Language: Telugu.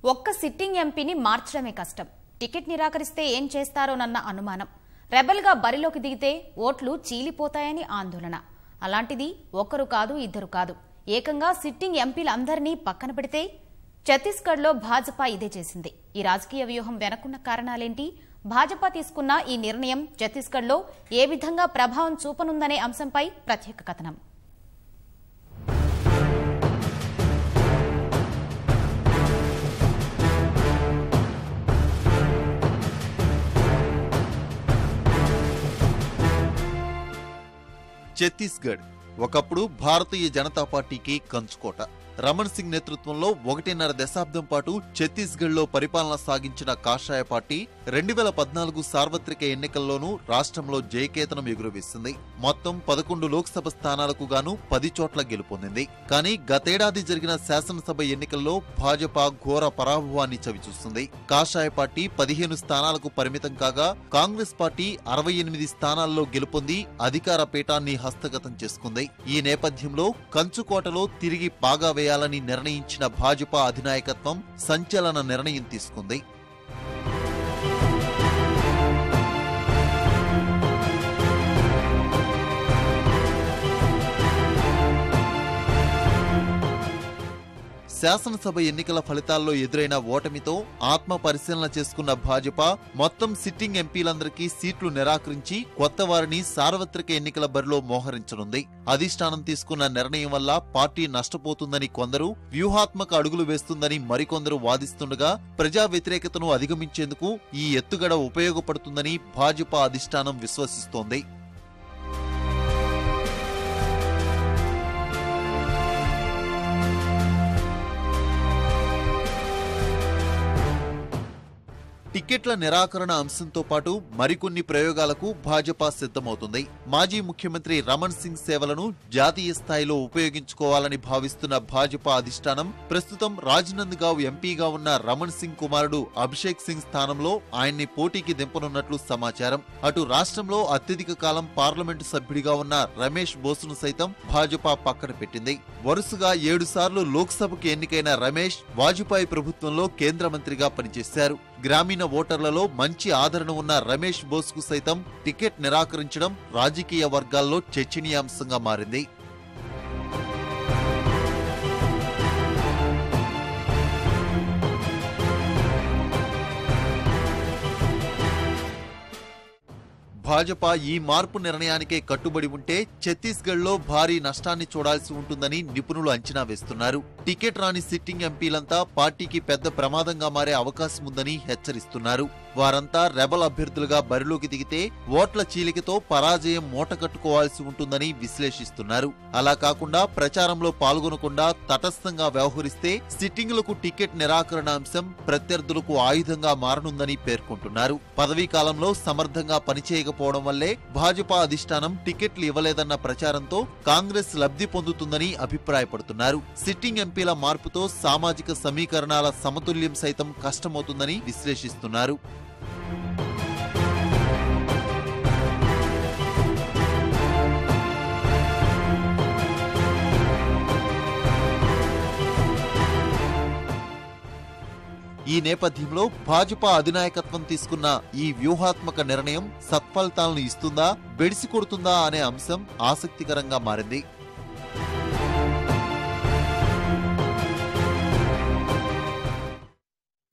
ఒక్క సిట్టింగ్ ఎంపీని మార్చడమే కష్టం. టికెట్ నిరాకరిస్తే ఏం చేస్తారోనన్న అనుమానం. రెబెల్గా బరిలోకి దిగితే ఓట్లు చీలిపోతాయని ఆందోళన. అలాంటిది ఒకరు కాదు ఇద్దరు కాదు, ఏకంగా సిట్టింగ్ ఎంపీలందరినీ పక్కన పెడితే ఛత్తీస్గఢ్లో భాజపా ఇదే చేసింది. ఈ రాజకీయ వ్యూహం వెనకున్న కారణాలేంటి? భాజపా తీసుకున్న ఈ నిర్ణయం ఛత్తీస్గఢ్లో ఏ విధంగా ప్రభావం చూపనుందనే అంశంపై ప్రత్యేక కథనం. ఛత్తీస్గఢ్ ఒకప్పుడు భారతీయ జనతా పార్టీకి కంచుకోట. రమణ్ సింగ్ నేతృత్వంలో 1.5 దశాబ్దం పాటు ఛత్తీస్గఢ్లో పరిపాలన సాగించిన కాషాయ పార్టీ 2014 సార్వత్రిక ఎన్నికల్లోనూ రాష్ట్రంలో జయకేతనం ఎగురవేసింది. మొత్తం 11 లోక్సభ స్థానాలకు గాను 10 చోట్ల గెలుపొందింది. కానీ గతేడాది జరిగిన శాసనసభ ఎన్నికల్లో భాజపా ఘోర పరాభవాన్ని చవిచూస్తుంది. కాషాయ పార్టీ 15 స్థానాలకు పరిమితం కాగా, కాంగ్రెస్ పార్టీ 68 స్థానాల్లో గెలుపొంది అధికార పీఠాన్ని హస్తగతం చేసుకుంది. ఈ నేపథ్యంలో కంచుకోటలో తిరిగి పాగా వేయాలని నిర్ణయించిన భాజపా అధినాయకత్వం సంచలన నిర్ణయం తీసుకుంది. శాసనసభ ఎన్నికల ఫలితాల్లో ఎదురైన ఓటమితో ఆత్మ పరిశీలన చేసుకున్న భాజపా మొత్తం సిట్టింగ్ ఎంపీలందరికీ సీట్లు నిరాకరించి కొత్త వారిని సార్వత్రిక ఎన్నికల బరిలో మోహరించనుంది. అధిష్టానం తీసుకున్న నిర్ణయం వల్ల పార్టీ నష్టపోతుందని కొందరు, వ్యూహాత్మక అడుగులు వేస్తుందని మరికొందరు వాదిస్తుండగా, ప్రజా వ్యతిరేకతను అధిగమించేందుకు ఈ ఎత్తుగడ ఉపయోగపడుతుందని భాజపా అధిష్టానం విశ్వసిస్తోంది. టికెట్ల నిరాకరణ అంశంతో పాటు మరికొన్ని ప్రయోగాలకు భాజపా సిద్ధమవుతుంది. మాజీ ముఖ్యమంత్రి రమణ్ సింగ్ సేవలను జాతీయ స్థాయిలో ఉపయోగించుకోవాలని భావిస్తున్న భాజపా అధిష్టానం ప్రస్తుతం రాజ్నంద్గావ్ ఎంపీగా ఉన్న రమణ్ సింగ్ కుమారుడు అభిషేక్ సింగ్ స్థానంలో ఆయన్ని పోటీకి దింపనున్నట్లు సమాచారం. అటు రాష్ట్రంలో అత్యధిక కాలం పార్లమెంటు సభ్యుడిగా ఉన్న రమేష్ బోసును సైతం భాజపా పక్కన పెట్టింది. వరుసగా 7 సార్లు లోక్సభకు ఎన్నికైన రమేష్ వాజ్పేయి ప్రభుత్వంలో కేంద్ర మంత్రిగా పనిచేశారు. గ్రామీణ ఓటర్లలో మంచి ఆదరణ ఉన్న రమేష్ బోస్కు సైతం టికెట్ నిరాకరించడం రాజకీయ వర్గాల్లో చర్చనీయాంశంగా మారింది. భాజపా ఈ మార్పు నిర్ణయానికే కట్టుబడి ఉంటే ఛత్తీస్గఢ్లో భారీ నష్టాన్ని చూడాల్సి ఉంటుందని నిపుణులు అంచనా వేస్తున్నారు. టికెట్ రాని సిట్టింగ్ ఎంపీలంతా పార్టీకి పెద్ద ప్రమాదంగా మారే అవకాశం ఉందని హెచ్చరిస్తున్నారు. వారంతా రెబల్ అభ్యర్థులుగా బరిలోకి దిగితే ఓట్ల చీలికతో పరాజయం మూటకట్టుకోవాల్సి ఉంటుందని విశ్లేషిస్తున్నారు. అలా కాకుండా ప్రచారంలో పాల్గొనకుండా తటస్థంగా వ్యవహరిస్తే సిట్టింగులకు టికెట్ నిరాకరణ అంశం ప్రత్యర్థులకు ఆయుధంగా మారనుందని పేర్కొంటున్నారు. పదవీ కాలంలో సమర్థంగా పనిచేయకపోవడం వల్లే భాజపా అధిష్టానం టికెట్లు ఇవ్వలేదన్న ప్రచారంతో కాంగ్రెస్ లబ్ధి పొందుతుందని అభిప్రాయపడుతున్నారు. సిట్టింగ్ ఎంపీల మార్పుతో సామాజిక సమీకరణాల సమతుల్యం సైతం కష్టమవుతుందని విశ్లేషిస్తున్నారు. ఈ నేపథ్యంలో భాజపా అధినాయకత్వం తీసుకున్న ఈ వ్యూహాత్మక నిర్ణయం సత్ఫలితాలను ఇస్తుందా, బెడిసి కొడుతుందా అనే అంశం ఆసక్తికరంగా మారింది.